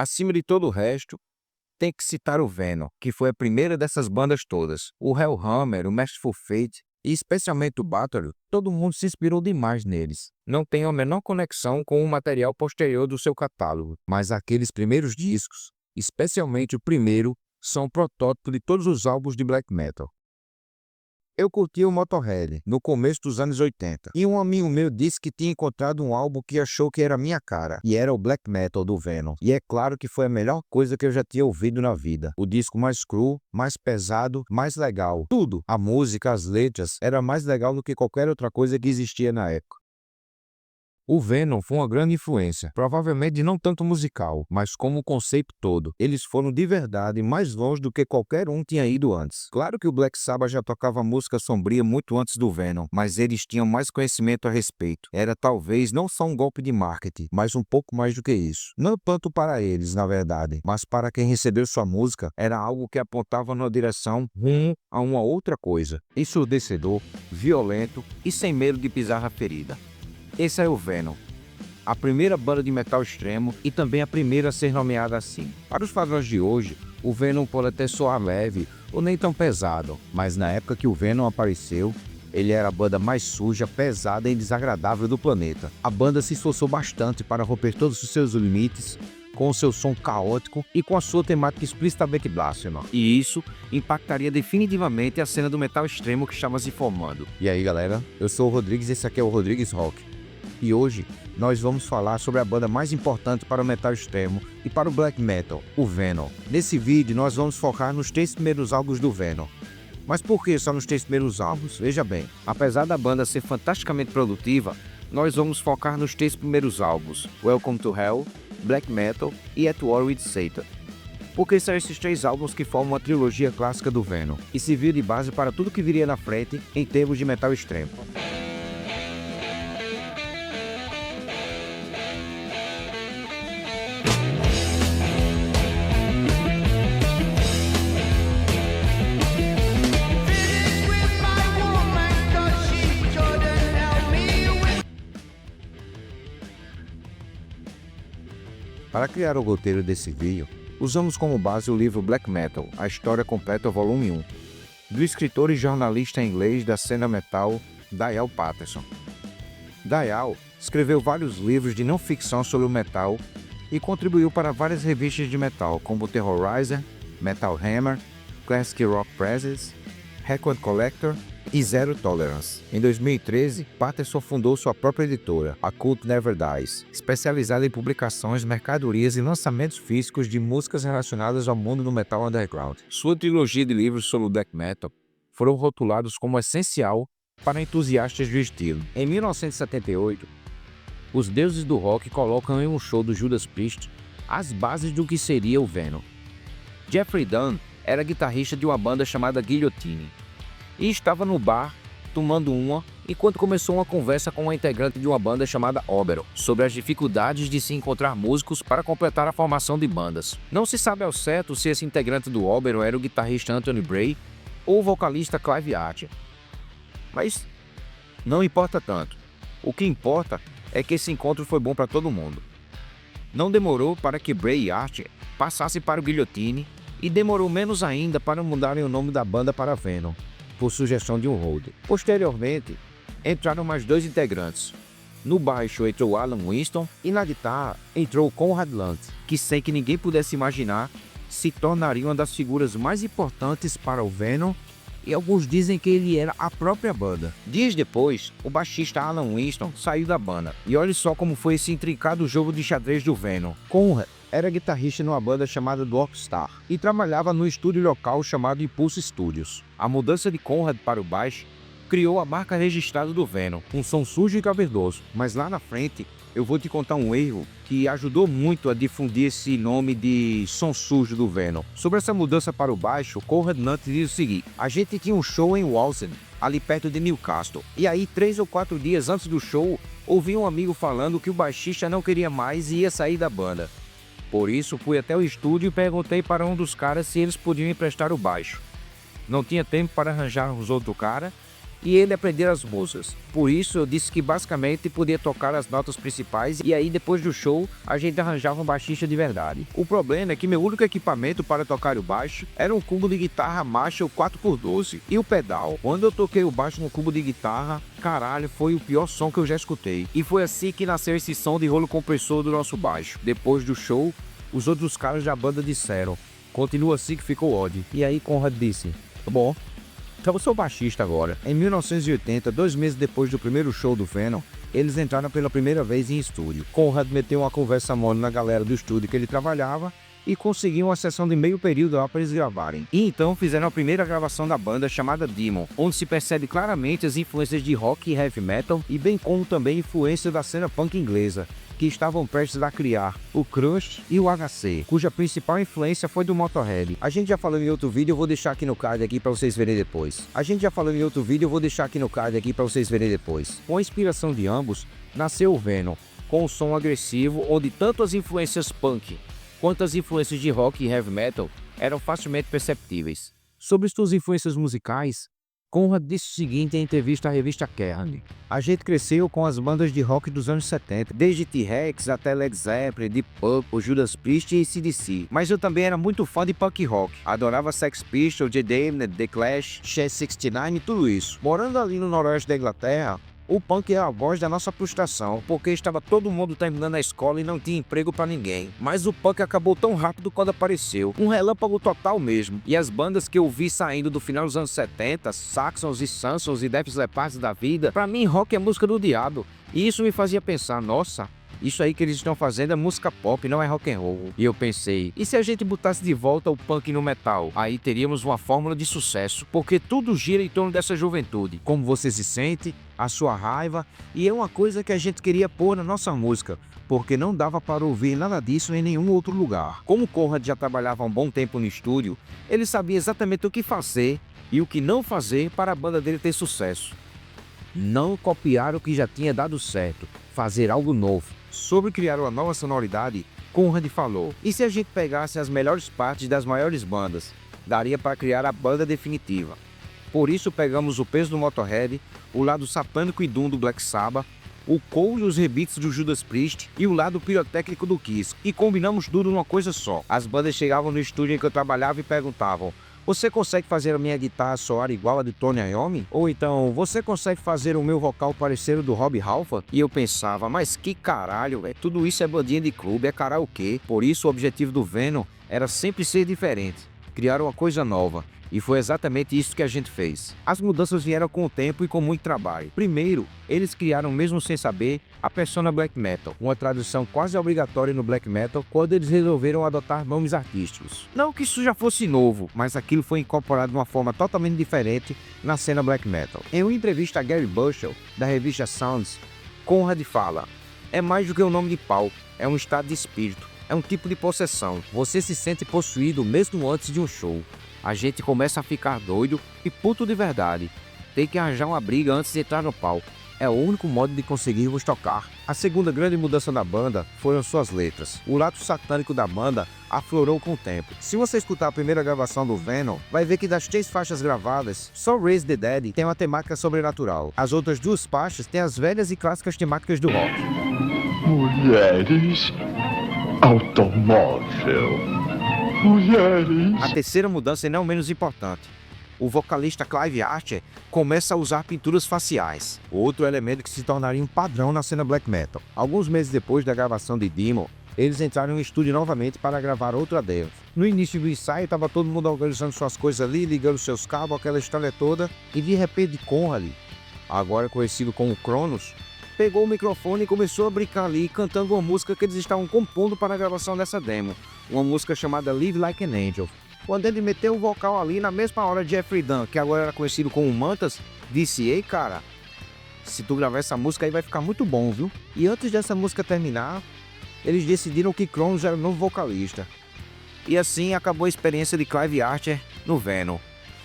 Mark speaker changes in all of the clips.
Speaker 1: Acima de todo o resto, tem que citar o Venom, que foi a primeira dessas bandas todas. O Hellhammer, o Merciful Fate e especialmente o Bathory, todo mundo se inspirou demais neles. Não tem a menor conexão com o material posterior do seu catálogo, mas aqueles primeiros discos, especialmente o primeiro, são o protótipo de todos os álbuns de black metal. Eu curti o Motörhead no começo dos anos 80 e um amigo meu disse que tinha encontrado um álbum que achou que era minha cara e era o black metal do Venom. E é claro que foi a melhor coisa que eu já tinha ouvido na vida. O disco mais cru, mais pesado, mais legal. Tudo, a música, as letras, era mais legal do que qualquer outra coisa que existia na época. O Venom foi uma grande influência, provavelmente não tanto musical, mas como o conceito todo. Eles foram de verdade mais longe do que qualquer um tinha ido antes. Claro que o Black Sabbath já tocava música sombria muito antes do Venom, mas eles tinham mais conhecimento a respeito. Era talvez não só um golpe de marketing, mas um pouco mais do que isso. Não tanto para eles, na verdade, mas para quem recebeu sua música, era algo que apontava numa direção rumo a uma outra coisa. Ensurdecedor, violento e sem medo de pisar na ferida. Esse é o Venom, a primeira banda de metal extremo e também a primeira a ser nomeada assim. Para os padrões de hoje, o Venom pode até soar leve ou nem tão pesado, mas na época que o Venom apareceu, ele era a banda mais suja, pesada e desagradável do planeta. A banda se esforçou bastante para romper todos os seus limites, com o seu som caótico e com a sua temática explicitamente blasfema. E isso impactaria definitivamente a cena do metal extremo que estava se formando. E aí galera, eu sou o Rodrigues e esse aqui é o Rodrigues Rock. E hoje nós vamos falar sobre a banda mais importante para o metal extremo e para o black metal, o Venom. Nesse vídeo nós vamos focar nos 3 primeiros álbuns do Venom. Mas por que só nos 3 primeiros álbuns? Veja bem, apesar da banda ser fantasticamente produtiva, nós vamos focar nos 3 primeiros álbuns, Welcome to Hell, Black Metal e At War with Satan. Porque são esses 3 álbuns que formam a trilogia clássica do Venom e serviu de base para tudo que viria na frente em termos de metal extremo. Para criar o roteiro desse vídeo, usamos como base o livro Black Metal, a história completa volume 1, do escritor e jornalista inglês da cena metal, Dale Patterson. Dale escreveu vários livros de não ficção sobre o metal e contribuiu para várias revistas de metal, como Terrorizer, Metal Hammer, Classic Rock Presses, Record Collector e Zero Tolerance. Em 2013, Patterson fundou sua própria editora, A Cult Never Dies, especializada em publicações, mercadorias e lançamentos físicos de músicas relacionadas ao mundo do metal underground. Sua trilogia de livros sobre o black metal foram rotulados como essencial para entusiastas do estilo. Em 1978, os deuses do rock colocam em um show do Judas Priest as bases do que seria o Venom. Jeffrey Dunn era guitarrista de uma banda chamada Guillotine e estava no bar tomando uma enquanto começou uma conversa com uma integrante de uma banda chamada Oberon sobre as dificuldades de se encontrar músicos para completar a formação de bandas. Não se sabe ao certo se esse integrante do Oberon era o guitarrista Anthony Bray ou o vocalista Clive Archer. Mas não importa tanto. O que importa é que esse encontro foi bom para todo mundo. Não demorou para que Bray e Archer passassem para o Guillotine e demorou menos ainda para mudarem o nome da banda para Venom, por sugestão de um holder. Posteriormente, entraram mais 2 integrantes. No baixo entrou Alan Winston e na guitarra entrou Conrad Lunt, que sem que ninguém pudesse imaginar, se tornaria uma das figuras mais importantes para o Venom e alguns dizem que ele era a própria banda. Dias depois, o baixista Alan Winston saiu da banda. E olha só como foi esse intrincado jogo de xadrez do Venom. Conrad era guitarrista numa banda chamada Dwarfstar e trabalhava no estúdio local chamado Impulse Studios. A mudança de Conrad para o baixo criou a marca registrada do Venom, um som sujo e cavernoso. Mas lá na frente eu vou te contar um erro que ajudou muito a difundir esse nome de som sujo do Venom. Sobre essa mudança para o baixo, Conrad Lunt diz o seguinte: a gente tinha um show em Walsen, ali perto de Newcastle, e aí 3 ou 4 dias antes do show, ouvi um amigo falando que o baixista não queria mais e ia sair da banda. Por isso, fui até o estúdio e perguntei para um dos caras se eles podiam emprestar o baixo. Não tinha tempo para arranjar os outro cara, e ele aprender as músicas. Por isso eu disse que basicamente podia tocar as notas principais e aí depois do show a gente arranjava um baixista de verdade. O problema é que meu único equipamento para tocar o baixo era um cubo de guitarra Marshall 4x12 e o pedal. Quando eu toquei o baixo no cubo de guitarra, caralho, foi o pior som que eu já escutei. E foi assim que nasceu esse som de rolo compressor do nosso baixo. Depois do show, os outros caras da banda disseram: continua assim que ficou ódio. E aí Conrad disse: bom, então eu sou baixista agora. Em 1980, 2 meses depois do primeiro show do Venom, eles entraram pela primeira vez em estúdio. Conrad meteu uma conversa mole na galera do estúdio que ele trabalhava e conseguiu uma sessão de meio período lá para eles gravarem. E então fizeram a primeira gravação da banda chamada Demon, onde se percebe claramente as influências de rock e heavy metal e bem como também influência da cena punk inglesa, que estavam prestes a criar o Crush e o HC, cuja principal influência foi do Motorhead. A gente já falou em outro vídeo, eu vou deixar aqui no card aqui para vocês verem depois. Com a inspiração de ambos, nasceu o Venom, com um som agressivo onde tanto as influências punk quanto as influências de rock e heavy metal eram facilmente perceptíveis. Sobre suas influências musicais, Conrad disse o seguinte em entrevista à revista Kerrang: a gente cresceu com as bandas de rock dos anos 70, desde T-Rex até Led Zeppelin, Deep Purple, Judas Priest e AC/DC. Mas eu também era muito fã de punk rock, adorava Sex Pistols, The Damned, The Clash, Chess 69 e tudo isso. Morando ali no noroeste da Inglaterra, o punk é a voz da nossa frustração, porque estava todo mundo terminando a escola e não tinha emprego pra ninguém. Mas o punk acabou tão rápido quando apareceu, um relâmpago total mesmo. E as bandas que eu vi saindo do final dos anos 70, Saxons e Sansons e Def Leppard da vida, pra mim rock é música do diabo. E isso me fazia pensar, nossa, isso aí que eles estão fazendo é música pop, não é rock and roll. E eu pensei, e se a gente botasse de volta o punk no metal? Aí teríamos uma fórmula de sucesso, porque tudo gira em torno dessa juventude. Como você se sente, a sua raiva, e é uma coisa que a gente queria pôr na nossa música, porque não dava para ouvir nada disso em nenhum outro lugar. Como Conrad já trabalhava há um bom tempo no estúdio, ele sabia exatamente o que fazer e o que não fazer para a banda dele ter sucesso. Não copiar o que já tinha dado certo, fazer algo novo. Sobre criar uma nova sonoridade, Conrad falou: e se a gente pegasse as melhores partes das maiores bandas, daria para criar a banda definitiva. Por isso pegamos o peso do Motorhead, o lado satânico e doom do Black Sabbath, o cool e os rebeats do Judas Priest e o lado pirotécnico do Kiss, e combinamos tudo numa coisa só. As bandas chegavam no estúdio em que eu trabalhava e perguntavam: você consegue fazer a minha guitarra soar igual a de Tony Iommi? Ou então, você consegue fazer o meu vocal parecer o do Rob Halford? E eu pensava, mas que caralho, velho, tudo isso é bandinha de clube, é karaokê. Por isso o objetivo do Venom era sempre ser diferente, criar uma coisa nova. E foi exatamente isso que a gente fez. As mudanças vieram com o tempo e com muito trabalho. Primeiro, eles criaram, mesmo sem saber, a persona Black Metal, uma tradução quase obrigatória no Black Metal quando eles resolveram adotar nomes artísticos. Não que isso já fosse novo, mas aquilo foi incorporado de uma forma totalmente diferente na cena Black Metal. Em uma entrevista a Gary Bushell, da revista Sounds, Conrad fala: é mais do que um nome de palco, é um estado de espírito, é um tipo de possessão. Você se sente possuído mesmo antes de um show. A gente começa a ficar doido e puto de verdade. Tem que arranjar uma briga antes de entrar no palco. É o único modo de conseguirmos tocar. A segunda grande mudança da banda foram suas letras. O lado satânico da banda aflorou com o tempo. Se você escutar a primeira gravação do Venom, vai ver que das 3 faixas gravadas, só Raise the Dead tem uma temática sobrenatural. As outras 2 faixas têm as velhas e clássicas temáticas do rock.
Speaker 2: Mulheres, automóvel. Mulheres.
Speaker 1: A terceira mudança é não menos importante. O vocalista Clive Archer começa a usar pinturas faciais, outro elemento que se tornaria um padrão na cena black metal. Alguns meses depois da gravação de Demon, eles entraram no estúdio novamente para gravar outra demo. No início do ensaio, estava todo mundo organizando suas coisas ali, ligando seus cabos, aquela história toda, e de repente Conrad, agora conhecido como Cronos, pegou o microfone e começou a brincar ali, cantando uma música que eles estavam compondo para a gravação dessa demo, uma música chamada Live Like an Angel. Quando ele meteu o vocal ali, na mesma hora, Jeffrey Dunn, que agora era conhecido como Mantas, disse: ei cara, se tu gravar essa música aí vai ficar muito bom, viu? E antes dessa música terminar, eles decidiram que Cronos era o novo vocalista. E assim acabou a experiência de Clive Archer no Venom.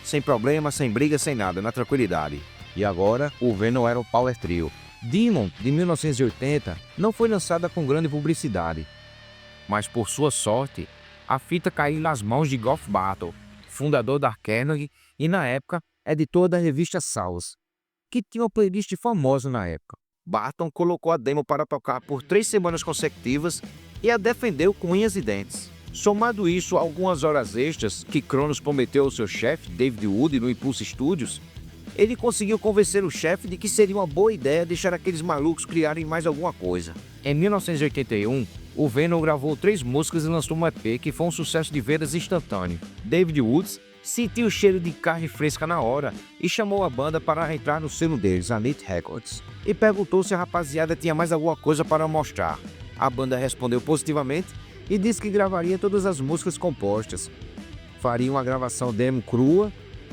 Speaker 1: Sem problema, sem briga, sem nada, na tranquilidade. E agora, o Venom era o Power Trio. Demon, de 1980, não foi lançada com grande publicidade. Mas por sua sorte, a fita caiu nas mãos de Geoff Battle, fundador da Kerrang e, na época, editor da revista Sounds. que tinha uma playlist famosa na época. Barton colocou a demo para tocar por 3 semanas consecutivas e a defendeu com unhas e dentes. Somado isso a algumas horas extras que Cronos prometeu ao seu chefe, David Wood, no Impulse Studios, ele conseguiu convencer o chefe de que seria uma boa ideia deixar aqueles malucos criarem mais alguma coisa. Em 1981, o Venom gravou 3 músicas e lançou um EP que foi um sucesso de vendas instantâneo. David Woods sentiu o cheiro de carne fresca na hora e chamou a banda para entrar no selo deles, a Neat Records, e perguntou se a rapaziada tinha mais alguma coisa para mostrar. A banda respondeu positivamente e disse que gravaria todas as músicas compostas, faria uma gravação demo crua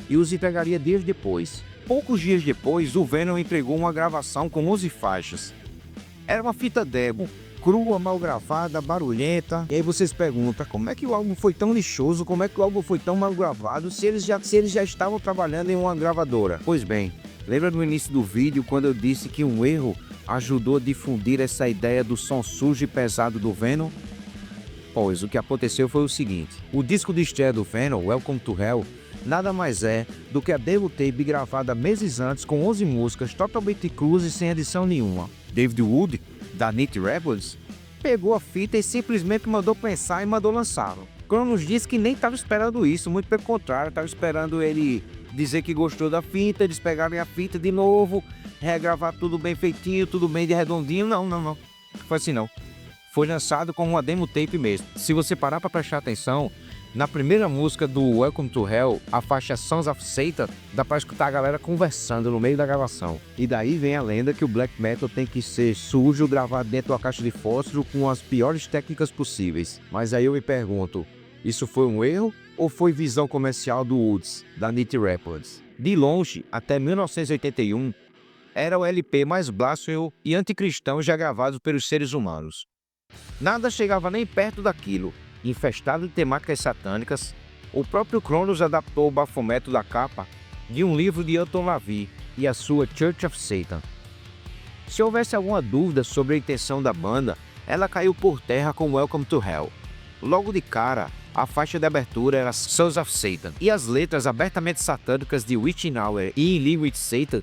Speaker 1: e os entregaria dias depois. Poucos dias depois, o Venom entregou uma gravação com 11 faixas. Era uma fita demo, crua, mal gravada, barulhenta. E aí vocês perguntam, como é que o álbum foi tão lixoso, como é que o álbum foi tão mal gravado, se eles já estavam trabalhando em uma gravadora? Pois bem, lembra no início do vídeo quando eu disse que um erro ajudou a difundir essa ideia do som sujo e pesado do Venom? Pois o que aconteceu foi o seguinte: o disco de estreia do Venom, Welcome to Hell, nada mais é do que a demo tape gravada meses antes com 11 músicas totalmente cruas e sem edição nenhuma. David Wood, da Neat Records, pegou a fita e simplesmente mandou pensar e mandou lançá-lo. Cronos disse que nem estava esperando isso, muito pelo contrário, estava esperando ele dizer que gostou da fita, eles pegarem a fita de novo, regravar tudo bem feitinho, tudo bem de redondinho. Não. Foi assim não. Foi lançado como uma demo tape mesmo. Se você parar para prestar atenção, na primeira música do Welcome to Hell, a faixa Sons of Satan, dá pra escutar a galera conversando no meio da gravação. E daí vem a lenda que o black metal tem que ser sujo, gravado dentro de uma caixa de fósforo com as piores técnicas possíveis. Mas aí eu me pergunto, isso foi um erro ou foi visão comercial do Woods, da Neat Records? De longe, até 1981, era o LP mais blasfemo e anticristão já gravado pelos seres humanos. Nada chegava nem perto daquilo. Infestado de temáticas satânicas, o próprio Cronos adaptou o bafometo da capa de um livro de Anton LaVey e a sua Church of Satan. Se houvesse alguma dúvida sobre a intenção da banda, ela caiu por terra com Welcome to Hell. Logo de cara, a faixa de abertura era Sons of Satan, e as letras abertamente satânicas de Witching Hour e In League with Satan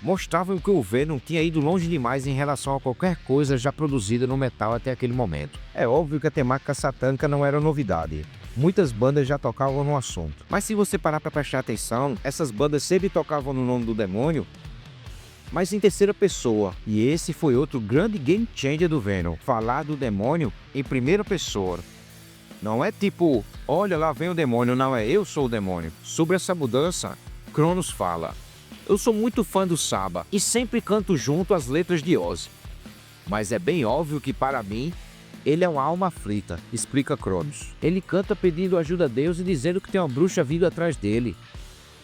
Speaker 1: mostravam que o Venom tinha ido longe demais em relação a qualquer coisa já produzida no metal até aquele momento. É óbvio que a temática satânica não era novidade. Muitas bandas já tocavam no assunto. Mas se você parar para prestar atenção, essas bandas sempre tocavam no nome do demônio, mas em terceira pessoa. E esse foi outro grande game changer do Venom, falar do demônio em primeira pessoa. Não é tipo, olha lá vem o demônio, não é eu sou o demônio. Sobre essa mudança, Cronos fala: eu sou muito fã do Saba e sempre canto junto às letras de Ozzy. Mas é bem óbvio que para mim, ele é uma alma aflita, explica Cronos. Ele canta pedindo ajuda a Deus e dizendo que tem uma bruxa vindo atrás dele.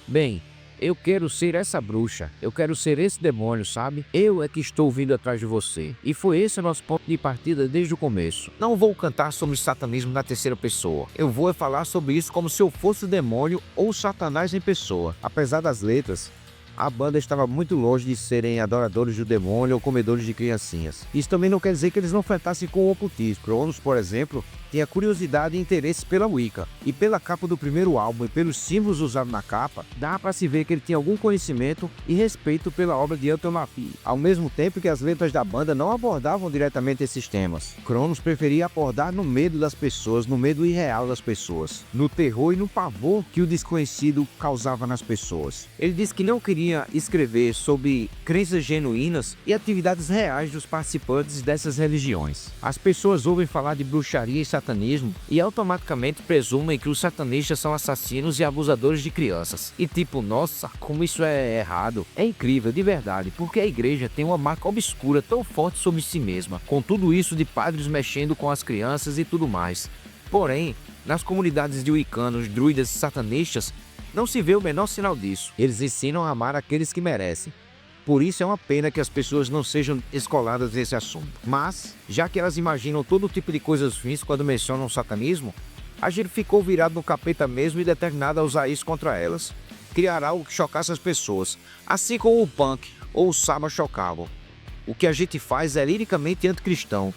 Speaker 1: Bem, eu quero ser essa bruxa, eu quero ser esse demônio, sabe? Eu é que estou vindo atrás de você. E foi esse o nosso ponto de partida desde o começo. Não vou cantar sobre satanismo na terceira pessoa. Eu vou falar sobre isso como se eu fosse o demônio ou Satanás em pessoa. Apesar das letras, a banda estava muito longe de serem adoradores do demônio ou comedores de criancinhas. Isso também não quer dizer que eles não flertassem com o ocultismo. Cronos, por exemplo, tinha curiosidade e interesse pela Wicca. E pela capa do primeiro álbum e pelos símbolos usados na capa, dá para se ver que ele tinha algum conhecimento e respeito pela obra de Anton LaVey. Ao mesmo tempo que as letras da banda não abordavam diretamente esses temas. Cronos preferia abordar no medo das pessoas, no medo irreal das pessoas, no terror e no pavor que o desconhecido causava nas pessoas. Ele disse que não queria escrever sobre crenças genuínas e atividades reais dos participantes dessas religiões. As pessoas ouvem falar de bruxaria e satanismo e automaticamente presumem que os satanistas são assassinos e abusadores de crianças. E tipo, nossa, como isso é errado. É incrível, de verdade, porque a igreja tem uma marca obscura tão forte sobre si mesma, com tudo isso de padres mexendo com as crianças e tudo mais. Porém, nas comunidades de wiccanos, druidas e satanistas, não se vê o menor sinal disso. Eles ensinam a amar aqueles que merecem. Por isso é uma pena que as pessoas não sejam escoladas nesse assunto. Mas, já que elas imaginam todo tipo de coisas ruins quando mencionam o satanismo, a gente ficou virado no capeta mesmo e determinado a usar isso contra elas. Criar algo que chocasse as pessoas, assim como o punk ou o samba chocavam. O que a gente faz é liricamente anticristão.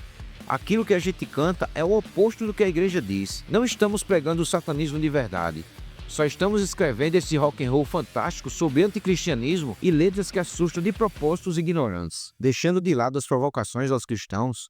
Speaker 1: Aquilo que a gente canta é o oposto do que a igreja diz. Não estamos pregando o satanismo de verdade. Só estamos escrevendo esse rock and roll fantástico sobre anticristianismo e letras que assustam de propósitos ignorantes. Deixando de lado as provocações aos cristãos,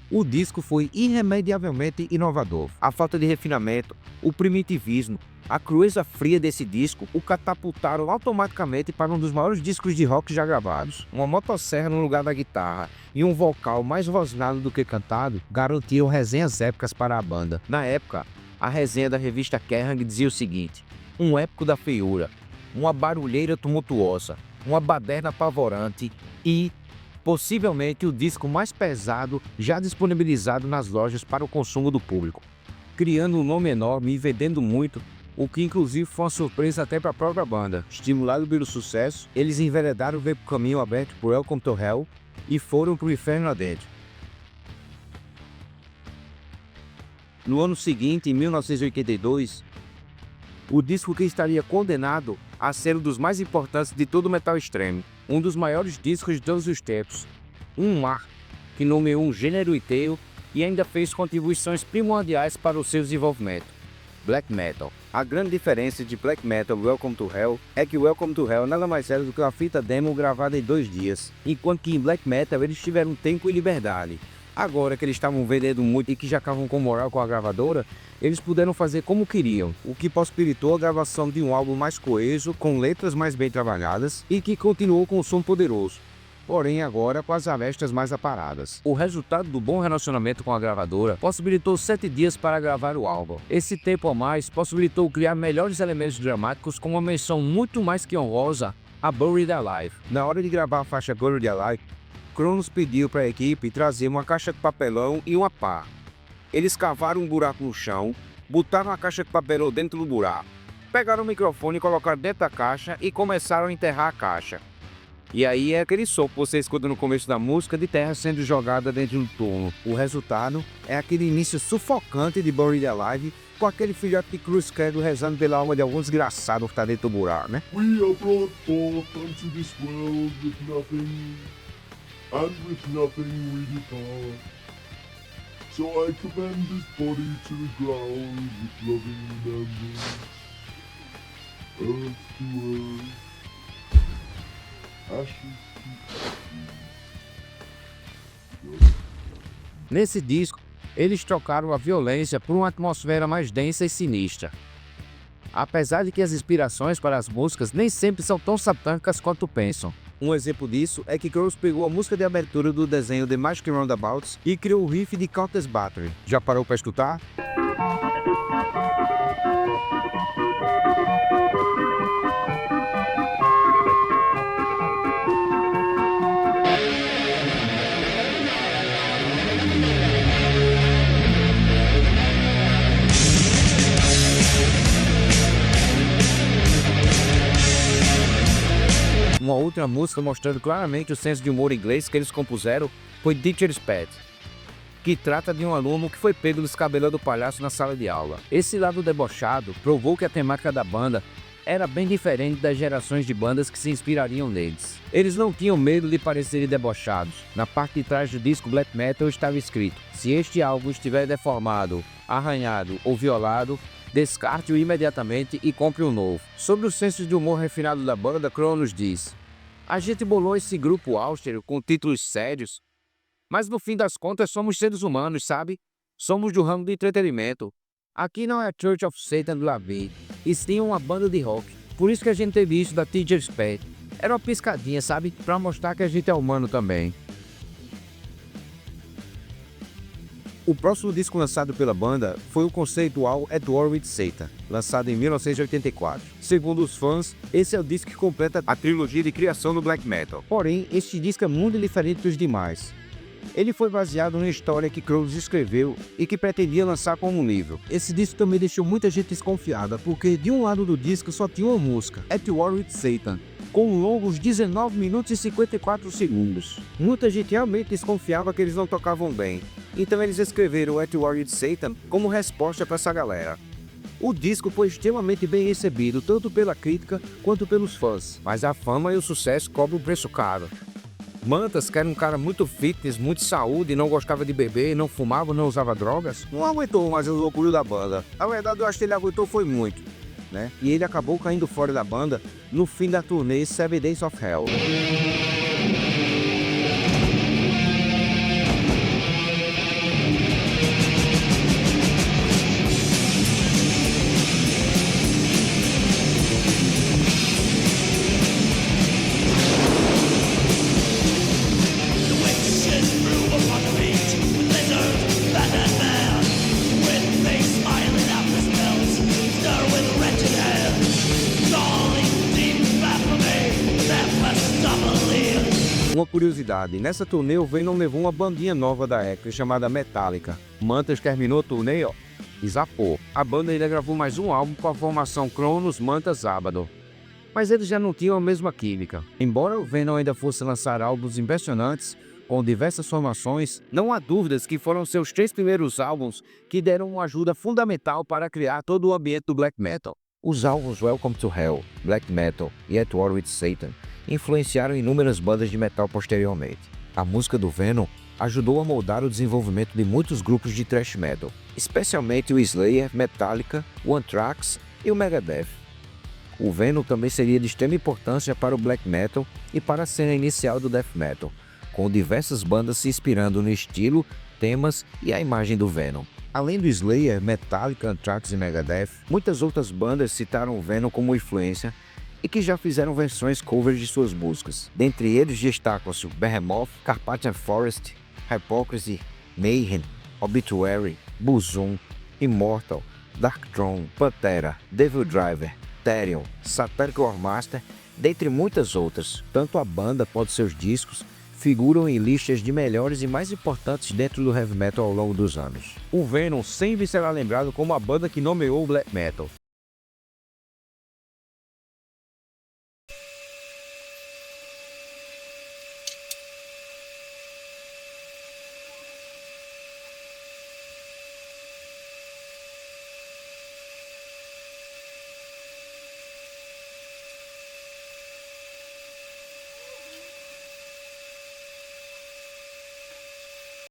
Speaker 1: o disco foi irremediavelmente inovador. A falta de refinamento, o primitivismo, a crueza fria desse disco o catapultaram automaticamente para um dos maiores discos de rock já gravados. Uma motosserra no lugar da guitarra e um vocal mais rosnado do que cantado garantiam resenhas épicas para a banda. Na época, a resenha da revista Kerrang dizia o seguinte: um épico da feiura, uma barulheira tumultuosa, uma baderna apavorante e, possivelmente, o disco mais pesado já disponibilizado nas lojas para o consumo do público. Criando um nome enorme e vendendo muito, o que inclusive foi uma surpresa até para a própria banda. Estimulados pelo sucesso, eles enveredaram ver o caminho aberto por Welcome to Hell e foram para o inferno adentro. No ano seguinte, em 1982, o disco que estaria condenado a ser um dos mais importantes de todo o metal extremo, um dos maiores discos de todos os tempos, um mar que nomeou um gênero inteiro e ainda fez contribuições primordiais para o seu desenvolvimento: Black Metal. A grande diferença de Black Metal e Welcome to Hell é que Welcome to Hell nada mais era do que uma fita demo gravada em 2 dias, enquanto que em Black Metal eles tiveram tempo e liberdade. Agora que eles estavam vendendo muito e que já estavam com moral com a gravadora, eles puderam fazer como queriam, o que possibilitou a gravação de um álbum mais coeso, com letras mais bem trabalhadas e que continuou com um som poderoso, porém agora com as arestas mais aparadas. O resultado do bom relacionamento com a gravadora possibilitou 7 dias para gravar o álbum. Esse tempo a mais possibilitou criar melhores elementos dramáticos com uma menção muito mais que honrosa a Buried Alive. Na hora de gravar a faixa Buried Alive, Cronos pediu para a equipe trazer uma caixa de papelão e uma pá. Eles cavaram um buraco no chão, botaram a caixa de papelão dentro do buraco, pegaram o microfone e colocaram dentro da caixa e começaram a enterrar a caixa. E aí é aquele som que você escuta no começo da música de terra sendo jogada dentro do túmulo. O resultado é aquele início sufocante de Buried Alive, com aquele filhote de cruz credo rezando pela alma de algum desgraçado que está dentro do buraco, né?
Speaker 2: We are brought forth unto this world with nothing, and with nothing we depart. So I commend this body to the ground with loving remembrance. Earth to earth, ashes to ashes.
Speaker 1: Nesse disco, eles trocaram a violência por uma atmosfera mais densa e sinistra. Apesar de que as inspirações para as músicas nem sempre são tão satânicas quanto pensam. Um exemplo disso é que Crows pegou a música de abertura do desenho The Magic Roundabouts e criou o riff de Countess Battery. Já parou para escutar? Uma outra música mostrando claramente o senso de humor inglês que eles compuseram foi Teacher's Pet, que trata de um aluno que foi pego descabelando o palhaço na sala de aula. Esse lado debochado provou que a temática da banda era bem diferente das gerações de bandas que se inspirariam neles. Eles não tinham medo de parecerem debochados. Na parte de trás do disco Black Metal estava escrito: se este álbum estiver deformado, arranhado ou violado, descarte-o imediatamente e compre um novo. Sobre o senso de humor refinado da banda, Cronos diz: a gente bolou esse grupo austero com títulos sérios, mas no fim das contas somos seres humanos, sabe? Somos do ramo do entretenimento. Aqui não é a Church of Satan do Lavi, e sim uma banda de rock. Por isso que a gente teve isso da Teacher's Pet. Era uma piscadinha, sabe? Pra mostrar que a gente é humano também. O próximo disco lançado pela banda foi o conceitual At War with Satan, lançado em 1984. Segundo os fãs, esse é o disco que completa a trilogia de criação do Black Metal. Porém, este disco é muito diferente dos demais. Ele foi baseado numa história que Crows escreveu e que pretendia lançar como um livro. Esse disco também deixou muita gente desconfiada, porque de um lado do disco só tinha uma música, At War with Satan, com longos 19 minutos e 54 segundos. Muita gente realmente desconfiava que eles não tocavam bem, então eles escreveram At War with Satan como resposta para essa galera. O disco foi extremamente bem recebido, tanto pela crítica quanto pelos fãs, mas a fama e o sucesso cobram um preço caro. Mantas, que era um cara muito fitness, muito saúde, não gostava de beber, não fumava, não usava drogas, não aguentou mais os loucuros da banda. Na verdade, eu acho que ele aguentou foi muito. né? E ele acabou caindo fora da banda no fim da turnê Seven Days of Hell. Uma curiosidade, nessa turnê o Venom levou uma bandinha nova da época chamada Metallica. Mantas terminou a turnê, e zapou. A banda ainda gravou mais um álbum com a formação Cronos, Mantas, Abaddon. Mas eles já não tinham a mesma química. Embora o Venom ainda fosse lançar álbuns impressionantes, com diversas formações, não há dúvidas que foram seus 3 primeiros álbuns que deram uma ajuda fundamental para criar todo o ambiente do black metal. Os álbuns Welcome to Hell, Black Metal e At War with Satan influenciaram inúmeras bandas de metal posteriormente. A música do Venom ajudou a moldar o desenvolvimento de muitos grupos de thrash metal, especialmente o Slayer, Metallica, o Anthrax e o Megadeth. O Venom também seria de extrema importância para o black metal e para a cena inicial do death metal, com diversas bandas se inspirando no estilo, temas e a imagem do Venom. Além do Slayer, Metallica, Anthrax e Megadeth, muitas outras bandas citaram o Venom como influência e que já fizeram versões covers de suas músicas. Dentre eles destacam-se Behemoth, Carpathian Forest, Hypocrisy, Mayhem, Obituary, Burzum, Immortal, Darkthrone, Pantera, Devil Driver, Therion, Satanic Warmaster, dentre muitas outras. Tanto a banda quanto seus discos figuram em listas de melhores e mais importantes dentro do heavy metal ao longo dos anos. O Venom sempre será lembrado como a banda que nomeou o black metal.